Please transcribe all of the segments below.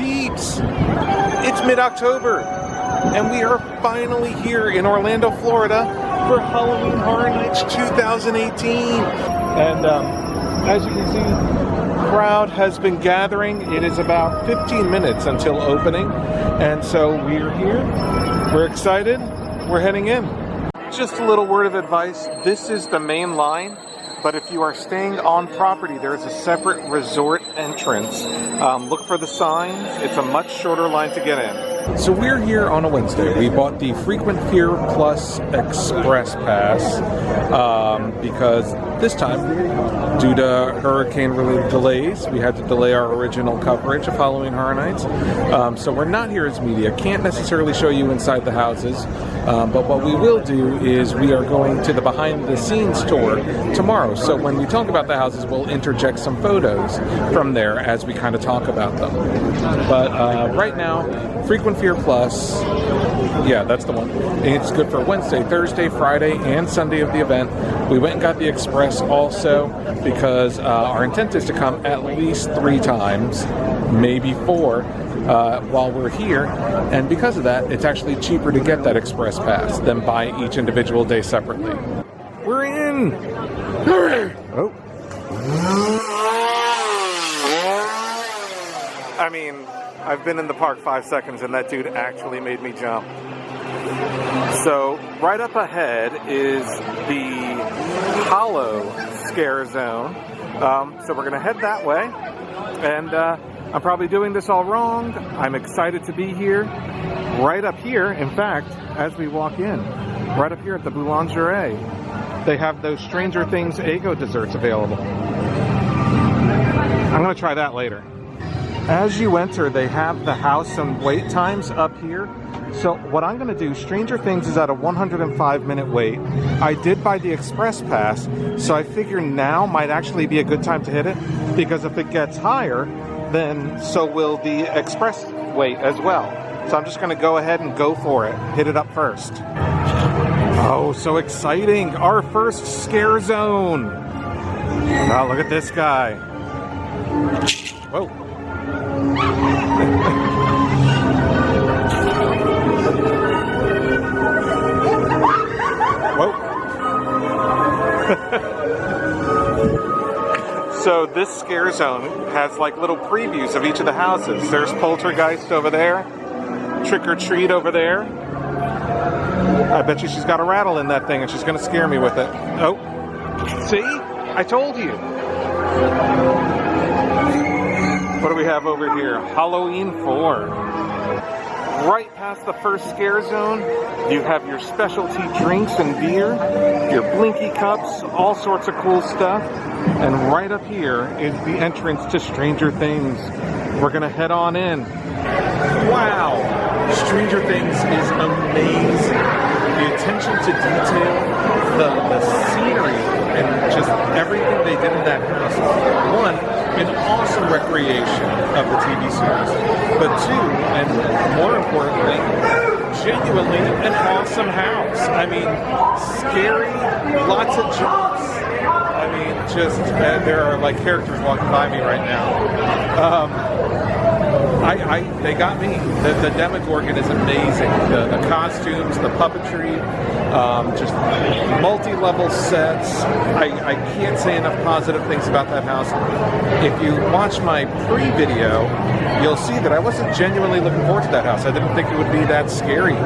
peeps? It's mid-October, and we are finally here in Orlando, Florida for Halloween Horror Nights 2018. And as you can see, the crowd has been gathering. It is about 15 minutes until opening, and so we're here. We're excited. We're heading in. Just a little word of advice. This is the main line. But if you are staying on property, there is a separate resort entrance. Look for the signs. It's a much shorter line to get in. So we're here on a Wednesday. We bought the Frequent Fear Plus Express Pass because this time, due to hurricane-related delays, we had to delay our original coverage of Halloween Horror Nights. So we're not here as media. Can't necessarily show you inside the houses. But what we will do is we are going to the behind-the-scenes tour tomorrow. So when we talk about the houses, we'll interject some photos from there as we kind of talk about them. But right now, Frequent Fear Plus, yeah, that's the one. It's good for Wednesday, Thursday, Friday, and Sunday of the event. We went and got the Express also because our intent is to come at least 3 times, maybe 4, while we're here. And because of that, it's actually cheaper to get that Express Pass than buy each individual day separately. We're in! Oh. I mean, I've been in the park 5 seconds and that dude actually made me jump. So, right up ahead is the Hollow Scare Zone. So we're going to head that way. And I'm probably doing this all wrong. I'm excited to be here. Right up here, in fact, as we walk in, right up here at the Boulangerie, they have those Stranger Things Eggo desserts available. I'm going to try that later. As you enter, they have the house and wait times up here. So what I'm going to do, Stranger Things is at a 105-minute wait. I did buy the Express Pass, so I figure now might actually be a good time to hit it, because if it gets higher, then so will the Express wait as well. So I'm just going to go ahead and go for it. Hit it up first. Oh, so exciting. Our first Scare Zone. Wow, look at this guy. Whoa. Whoa. So this Scare Zone has like little previews of each of the houses. There's Poltergeist over there. Trick or Treat over there. I bet you she's got a rattle in that thing and she's going to scare me with it. Oh, see? I told you. What do we have over here? Halloween 4. Right past the first Scare Zone, you have your specialty drinks and beer, your blinky cups, all sorts of cool stuff. And right up here is the entrance to Stranger Things. We're going to head on in. Wow! Stranger Things is amazing. The attention to detail, the scenery, and just everything they did in that house. 1, an awesome recreation of the TV series. But 2, and more importantly, genuinely an awesome house. I mean, scary, lots of jumps. I mean, just, there are like characters walking by me right now. They got me. The Demogorgon is amazing. The costumes, the puppetry, just multi-level sets. I can't say enough positive things about that house. If you watch my pre-video, you'll see that I wasn't genuinely looking forward to that house. I didn't think it would be that scary.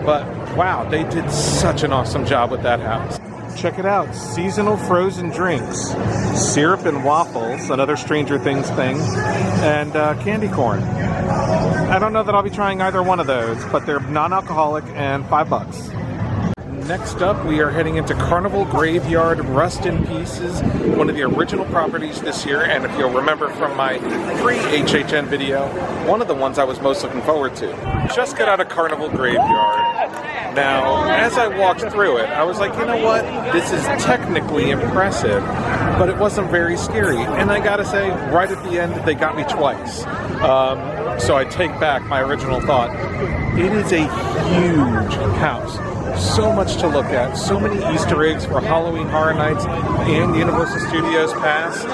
But wow, they did such an awesome job with that house. Check it out, seasonal frozen drinks, syrup and waffles, another Stranger Things thing, and candy corn. I don't know that I'll be trying either one of those, but they're non-alcoholic and $5. Next up, we are heading into Carnival Graveyard Rust in Pieces, one of the original properties this year, and if you'll remember from my pre-HHN video, one of the ones I was most looking forward to. Just got out of Carnival Graveyard. Now, as I walked through it, I was like, you know what? This is technically impressive, but it wasn't very scary. And I gotta say, right at the end, they got me twice. So I take back my original thought. It is a huge house. So much to look at. So many Easter eggs for Halloween Horror Nights and Universal Studios Pass.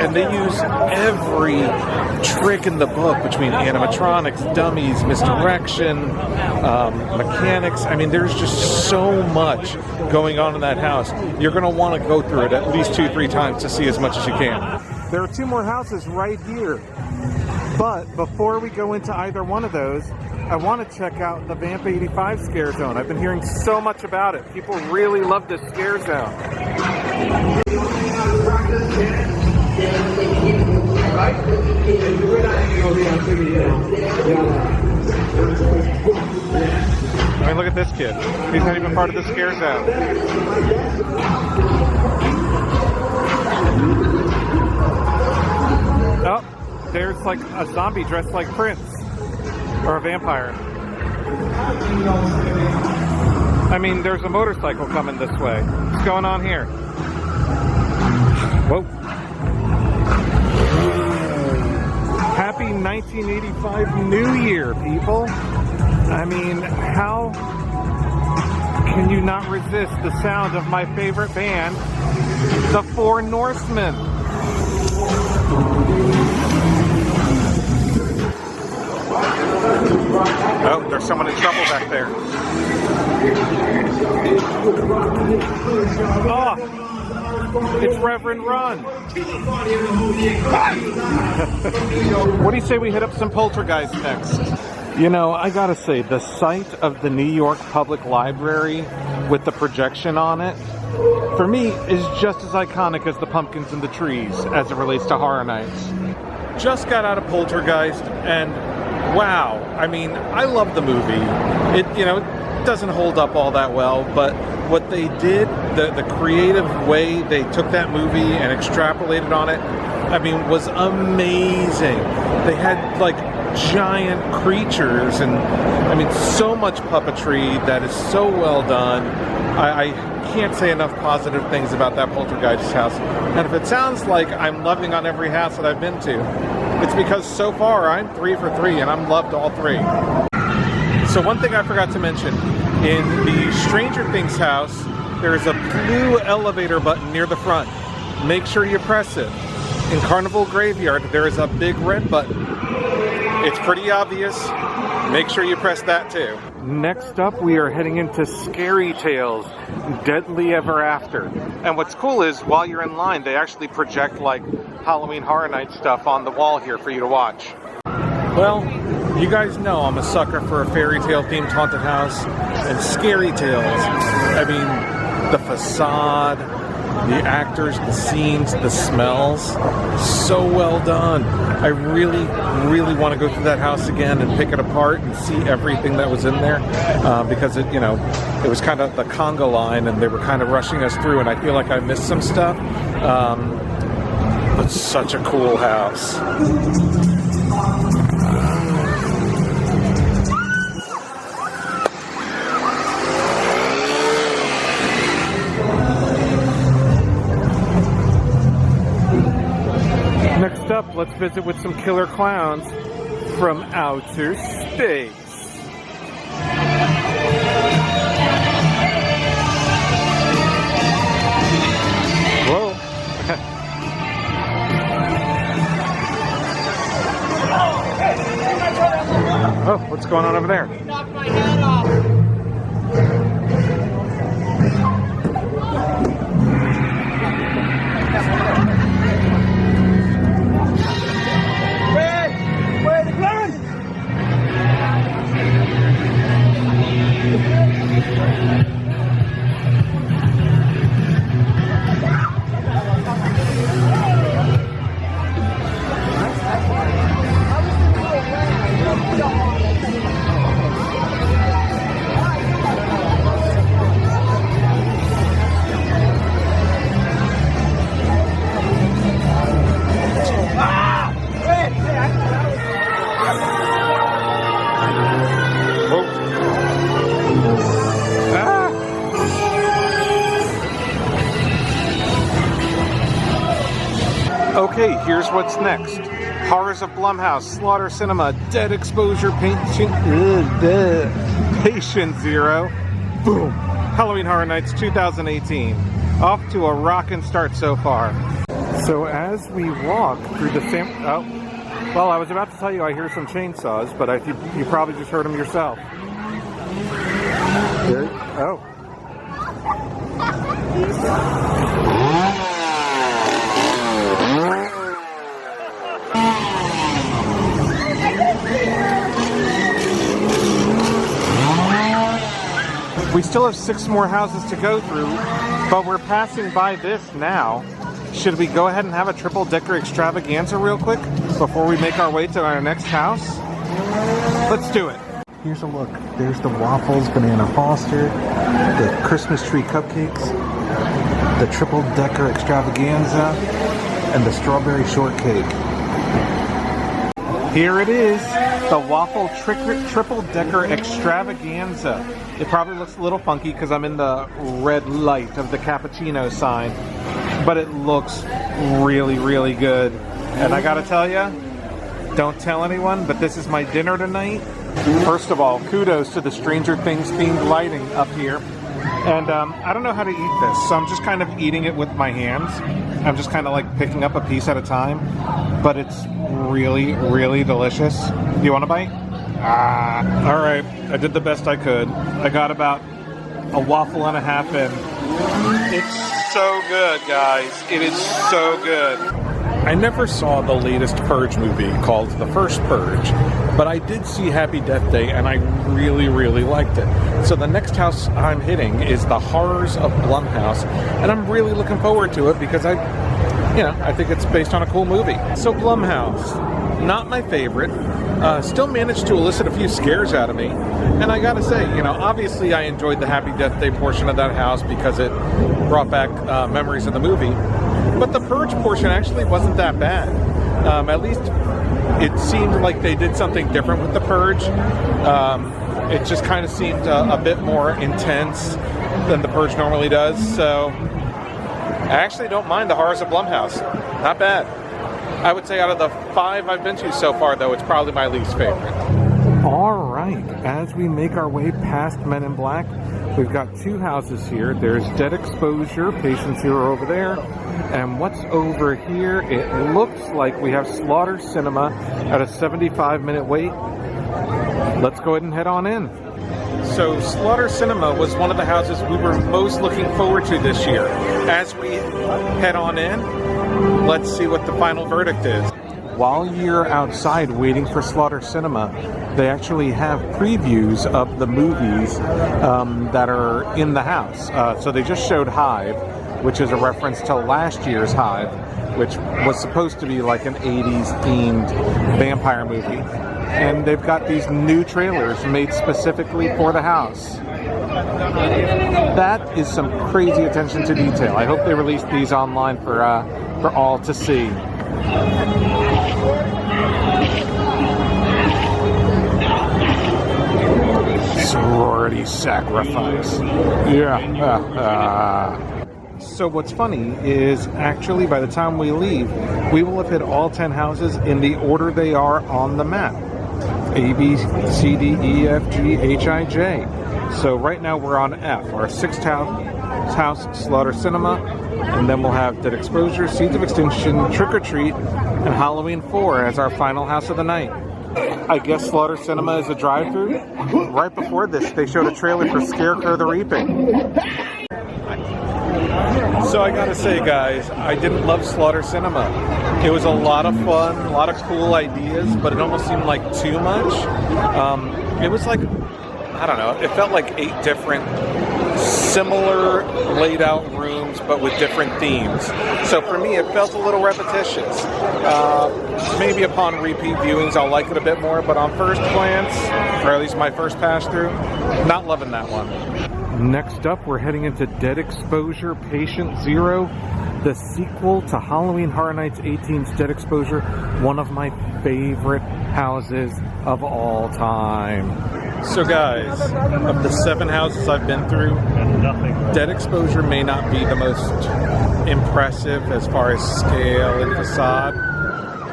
and they use every trick in the book between animatronics, dummies, misdirection, mechanics. I mean, there's just so much going on in that house. You're going to want to go through it at least 2-3 times to see as much as you can. There are 2 more houses right here. But before we go into either one of those, I want to check out the Vamp 85 Scare Zone. I've been hearing so much about it. People really love this Scare Zone. I mean, look at this kid. He's not even part of the Scare Zone. Oh, there's like a zombie dressed like Prince. Or a vampire. I mean, there's a motorcycle coming this way. What's going on here? Whoa. Happy 1985 New Year, people. I mean, how can you not resist the sound of my favorite band, the Four Norsemen? Oh, there's someone in trouble back there. Oh, it's Reverend Run. What do you say we hit up some Poltergeist next? You know, I gotta say, the sight of the New York Public Library with the projection on it, for me, is just as iconic as the pumpkins in the trees as it relates to Horror Nights. Just got out of Poltergeist, and wow, I mean, I love the movie. It, you know, it doesn't hold up all that well, but what they did, the creative way they took that movie and extrapolated on it, I mean, was amazing. They had like giant creatures and, I mean, so much puppetry that is so well done. I can't say enough positive things about that Poltergeist house. And if it sounds like I'm loving on every house that I've been to, it's because so far I'm 3 for 3 and I'm loved all 3. So one thing I forgot to mention, in the Stranger Things house, there's a blue elevator button near the front. Make sure you press it. In Carnival Graveyard, there is a big red button. It's pretty obvious. Make sure you press that too. Next up, we are heading into Scary Tales, Deadly Ever After. And what's cool is, while you're in line, they actually project like Halloween Horror Night stuff on the wall here for you to watch. Well, you guys know I'm a sucker for a fairy tale themed haunted house and Scary Tales. I mean, the facade, the actors, the scenes, the smells, so well done. I really, really want to go through that house again and pick it apart and see everything that was in there, because it, you know, it was kind of the conga line and they were kind of rushing us through, and I feel like I missed some stuff. But such a cool house. Next up, let's visit with some killer clowns from outer space. Whoa. Oh, what's going on over there? You knocked my head off. Where's the gun? Okay, here's what's next. Horrors of Blumhouse, Slaughter Cinema, Dead Exposure, Patient Zero. Boom! Halloween Horror Nights 2018. Off to a rockin' start so far. So as we walk through the well, I was about to tell you I hear some chainsaws, but you probably just heard them yourself. Oh. We still have 6 more houses to go through, but we're passing by this now. Should we go ahead and have a triple-decker extravaganza real quick before we make our way to our next house? Let's do it. Here's a look. There's the waffles, banana foster, the Christmas tree cupcakes, the triple-decker extravaganza, and the strawberry shortcake. Here it is, the waffle triple-decker extravaganza. It probably looks a little funky because I'm in the red light of the cappuccino sign, but it looks really, really good. And I gotta tell you, don't tell anyone, but this is my dinner tonight. First of all, kudos to the Stranger Things themed lighting up here. And I don't know how to eat this, so I'm just kind of eating it with my hands. I'm just kind of like picking up a piece at a time, but it's really, really delicious. Do you want a bite? All right, I did the best I could. I got about a waffle and a half in. It's so good, guys. It is so good. I never saw the latest Purge movie called The First Purge, but I did see Happy Death Day and I really, really liked it. So the next house I'm hitting is The Horrors of Blumhouse, and I'm really looking forward to it because I think it's based on a cool movie. So Blumhouse, not my favorite. Still managed to elicit a few scares out of me. And I gotta say, obviously I enjoyed the Happy Death Day portion of that house because it brought back memories of the movie. But the Purge portion actually wasn't that bad. At least it seemed like they did something different with the Purge. It just kind of seemed a bit more intense than the Purge normally does. So I actually don't mind the Horrors of Blumhouse. Not bad. I would say out of the 5 I've been to so far, though, it's probably my least favorite. All right, as we make our way past Men in Black, we've got 2 houses here. There's Dead Exposure, Patient Zero over there, and what's over here? It looks like we have Slaughter Cinema at a 75-minute wait. Let's go ahead and head on in. So Slaughter Cinema was one of the houses we were most looking forward to this year. As we head on in, let's see what the final verdict is. While you're outside waiting for Slaughter Cinema, they actually have previews of the movies that are in the house. So they just showed Hive, which is a reference to last year's Hive, which was supposed to be like an 80s themed vampire movie. And they've got these new trailers made specifically for the house. That is some crazy attention to detail. I hope they release these online for all to see. Sorority sacrifice. Yeah. So what's funny is actually by the time we leave, we will have hit all 10 houses in the order they are on the map. A, B, C, D, E, F, G, H, I, J. So right now we're on F, our 6th house, Slaughter Cinema, and then we'll have Dead Exposure, Seeds of Extinction, Trick or Treat, and Halloween 4 as our final house of the night. I guess Slaughter Cinema is a drive-thru. Right before this, they showed a trailer for Scarecrow the Reaping. So I gotta say, guys, I didn't love Slaughter Cinema. It was a lot of fun, a lot of cool ideas, but it almost seemed like too much. It was like, I don't know, it felt like 8 different similar laid out rooms, but with different themes. So for me, it felt a little repetitious. Maybe upon repeat viewings, I'll like it a bit more, but on first glance, or at least my first pass through, not loving that one. Next up, we're heading into Dead Exposure, Patient Zero, the sequel to Halloween Horror Nights 18's Dead Exposure, one of my favorite houses of all time. So guys, of the 7 houses I've been through, Dead Exposure may not be the most impressive as far as scale and facade,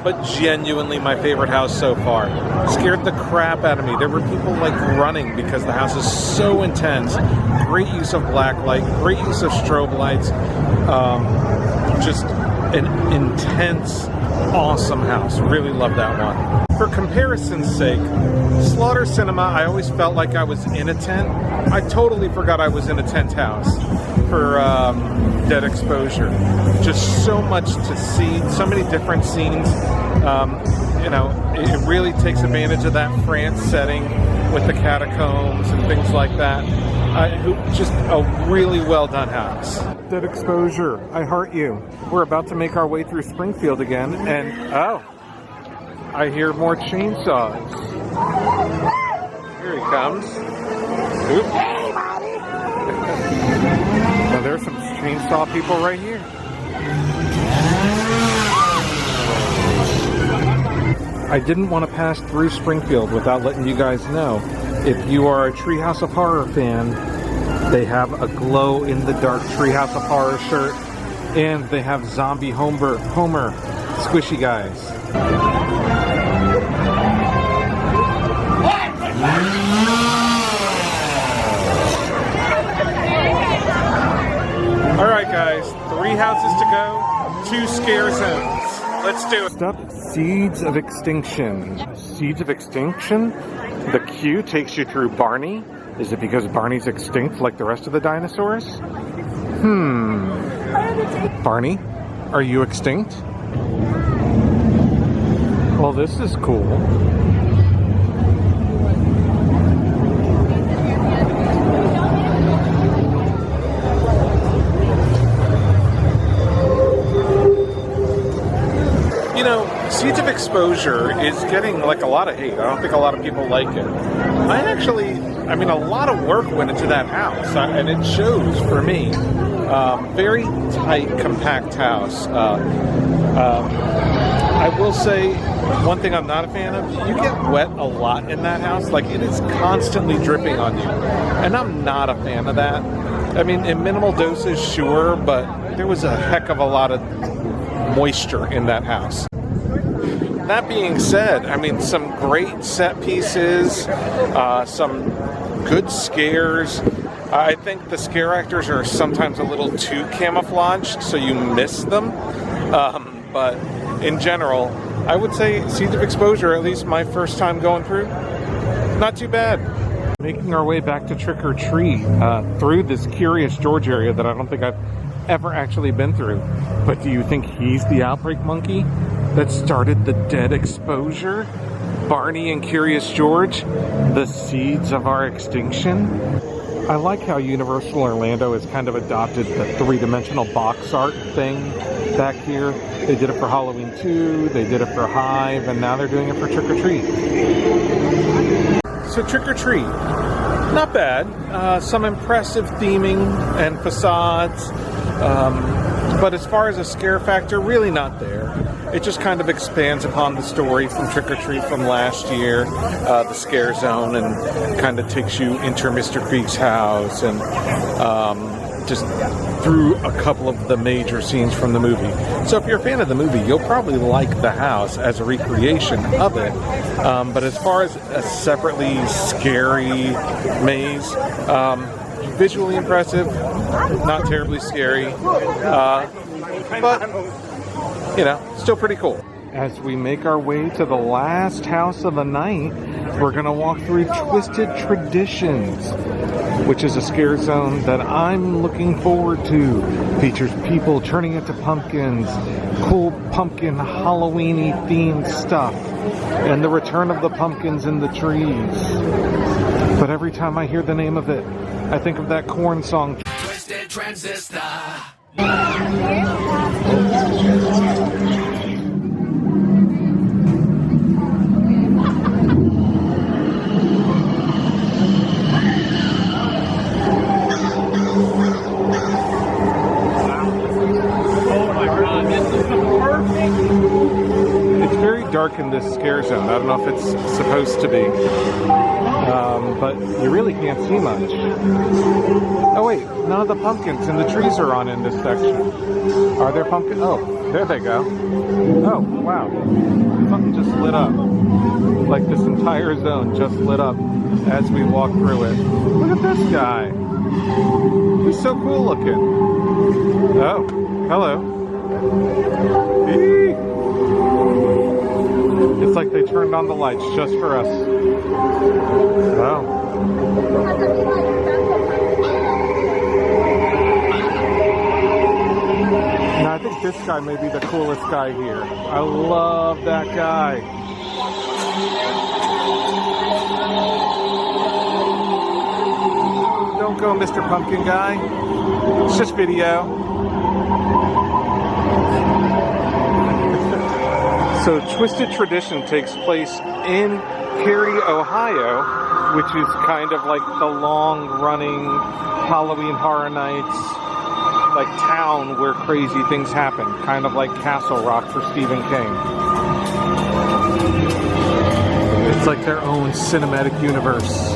but genuinely my favorite house so far. Scared the crap out of me. There were people like running because the house is so intense. Great use of black light, great use of strobe lights. Just an intense, awesome house. Really love that one. For comparison's sake, Slaughter Cinema, I always felt like I was in a tent. I totally forgot I was in a tent house for Dead Exposure. Just so much to see, so many different scenes. You know, it really takes advantage of that France setting with the catacombs and things like that. Just a really well done house. Dead Exposure, I heart you. We're about to make our way through Springfield again, and oh, I hear more chainsaws. Here he comes. Oops. Hey, buddy! Now there's some chainsaw people right here. I didn't want to pass through Springfield without letting you guys know. If you are a Treehouse of Horror fan, they have a glow-in-the-dark Treehouse of Horror shirt, and they have zombie Homer squishy guys. All right, guys, 3 houses to go, 2 scare zones. Let's do it. Stop. Seeds of Extinction. Seeds of Extinction? The queue takes you through Barney. Is it because Barney's extinct like the rest of the dinosaurs? Barney, are you extinct? Well, this is cool. You know, Seeds of Exposure is getting like a lot of hate. I don't think a lot of people like it. I mean, a lot of work went into that house, and it shows for me. Very tight, compact house. I will say, one thing I'm not a fan of, you get wet a lot in that house. Like, it is constantly dripping on you. And I'm not a fan of that. I mean, in minimal doses, sure, but there was a heck of a lot of moisture in that house. That being said, I mean, some great set pieces, some good scares. I think the scare actors are sometimes a little too camouflaged, so you miss them. But in general, I would say Seeds of Exposure, at least my first time going through, not too bad. Making our way back to Trick or Treat through this Curious George area that I don't think I've ever actually been through. But do you think he's the outbreak monkey that started the Dead Exposure? Barney and Curious George, the seeds of our extinction? I like how Universal Orlando has kind of adopted the 3-dimensional box art thing back here. They did it for Halloween 2, they did it for Hive, and now they're doing it for Trick or Treat. So Trick or Treat, not bad. Some impressive theming and facades. But as far as a scare factor, really not there. It just kind of expands upon the story from Trick or Treat from last year, the Scare Zone, and kind of takes you into Mr. Creek's house and just through a couple of the major scenes from the movie. So if you're a fan of the movie, you'll probably like the house as a recreation of it. But as far as a separately scary maze, visually impressive, not terribly scary, but, you know, still pretty cool. As we make our way to the last house of the night, we're going to walk through Twisted Traditions, which is a scare zone that I'm looking forward to. Features people turning into pumpkins, cool pumpkin Halloween-y themed stuff, and the return of the pumpkins in the trees. But every time I hear the name of it, I think of that Korn song, Twisted Transistor. It's very dark in this scare zone. I don't know if it's supposed to be. But you really can't see much. Oh wait, none of the pumpkins and the trees are on in this section. Are there pumpkins? Oh, there they go. Oh, wow. Something just lit up. Like this entire zone just lit up as we walk through it. Look at this guy. He's so cool looking. Oh, hello. Eee. It's like they turned on the lights just for us. Wow. Now, I think this guy may be the coolest guy here. I love that guy. Don't go, Mr. Pumpkin Guy. It's just video. So, Twisted Tradition takes place in Cary, Ohio, which is kind of like the long-running Halloween Horror Nights, like town where crazy things happen, kind of like Castle Rock for Stephen King. It's like their own cinematic universe.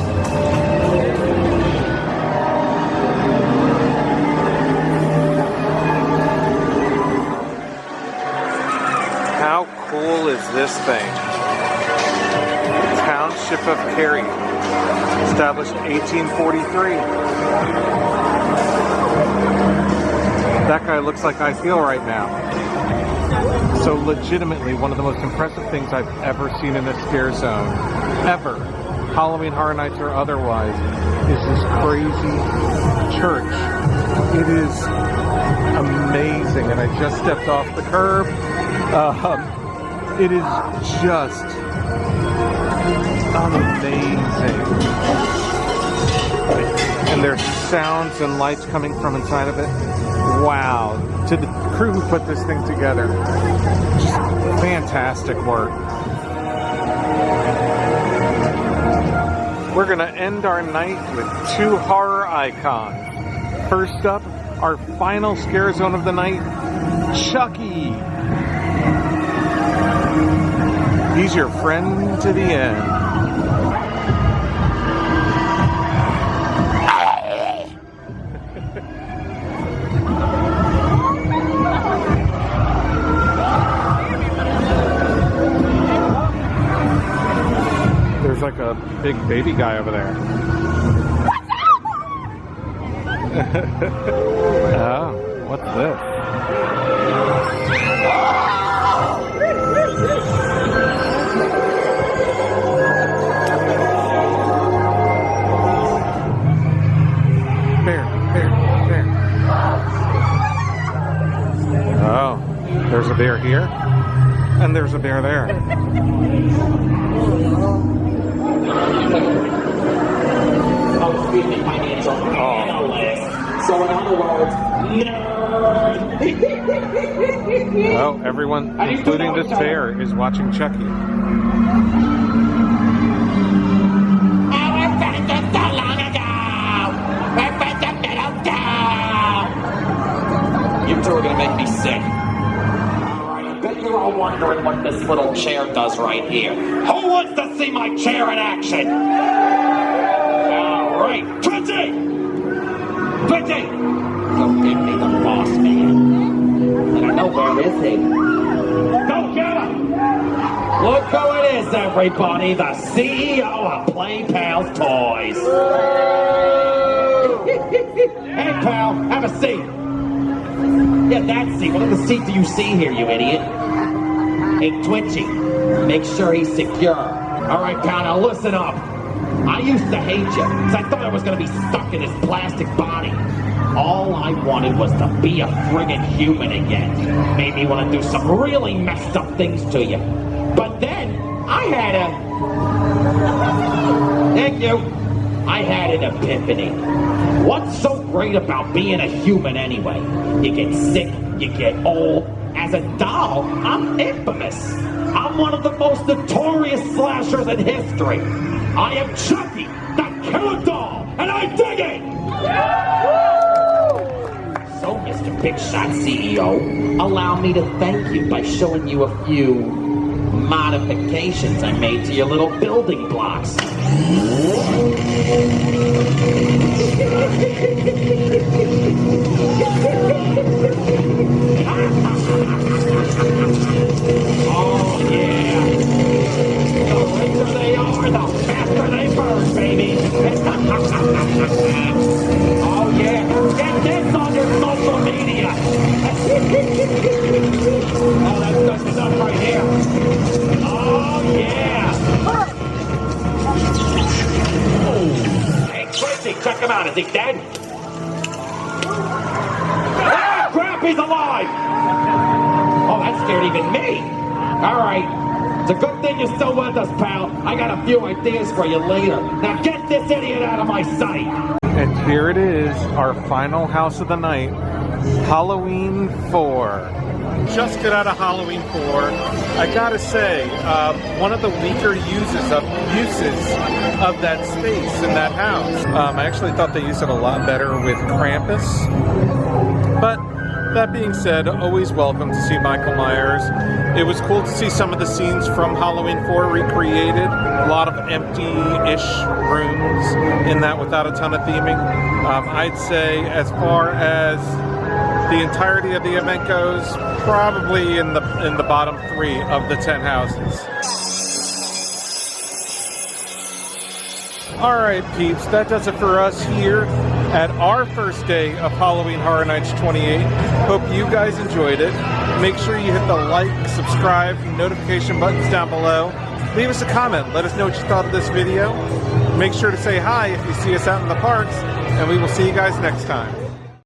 How cool is this thing? Township of Cary, established 1843. That guy looks like I feel right now. So legitimately, one of the most impressive things I've ever seen in a scare zone, ever, Halloween Horror Nights or otherwise, is this crazy church. It is amazing, and I just stepped off the curb. It is just amazing. And there's sounds and lights coming from inside of it. Wow. To the crew who put this thing together, just fantastic work. We're going to end our night with two horror icons. First up, our final scare zone of the night, Chucky. He's your friend to the end. There's like a big baby guy over there. Oh, what's this? Bear. Oh, there's a bear here, and there's a bear there. Financial analyst. So in other words, nerd. Oh, everyone, including this bear, is watching Chucky. You two are gonna make me sick. Alright, I bet you're all wondering what this little chair does right here. Who wants to see my chair in action? Alright, 20! Go give me the boss man. And I know where is he. Go get him! Look who it is, everybody. The CEO of Play Pals Toys. Hey, pal, have a seat. Yeah, that seat. What other seat do you see here, you idiot? Hey, Twitchy, make sure he's secure. Alright, pal, now listen up. I used to hate you, because I thought I was going to be stuck in this plastic body. All I wanted was to be a friggin' human again. Made me want to do some really messed up things to you. But then, I had an epiphany. What's so great about being a human anyway? You get sick, you get old. As a doll, I'm infamous. I'm one of the most notorious slashers in history. I am Chucky, the killer doll, and I dig it! So, Mr. Big Shot CEO, allow me to thank you by showing you a few modifications I made to your little building blocks. Oh, yeah. The richer they are, the faster they burn, baby. Oh, yeah. Get this on your social media. on, is he dead? Ah, crap, he's alive! Oh, that scared even me. All right. It's a good thing you're still with us, pal. I got a few ideas for you later. Now get this idiot out of my sight. And here it is, our final house of the night, Halloween 4. Just got out of Halloween 4. I gotta say, one of the weaker uses of that space in that house. I actually thought they used it a lot better with Krampus. But that being said, always welcome to see Michael Myers. It was cool to see some of the scenes from Halloween 4 recreated. A lot of empty-ish rooms in that without a ton of theming. I'd say as far as the entirety of the event goes, probably in the bottom 3 of the 10 houses. Alright peeps, that does it for us here at our first day of Halloween Horror Nights 28. Hope you guys enjoyed it. Make sure you hit the like, subscribe, and notification buttons down below. Leave us a comment. Let us know what you thought of this video. Make sure to say hi if you see us out in the parks, and we will see you guys next time.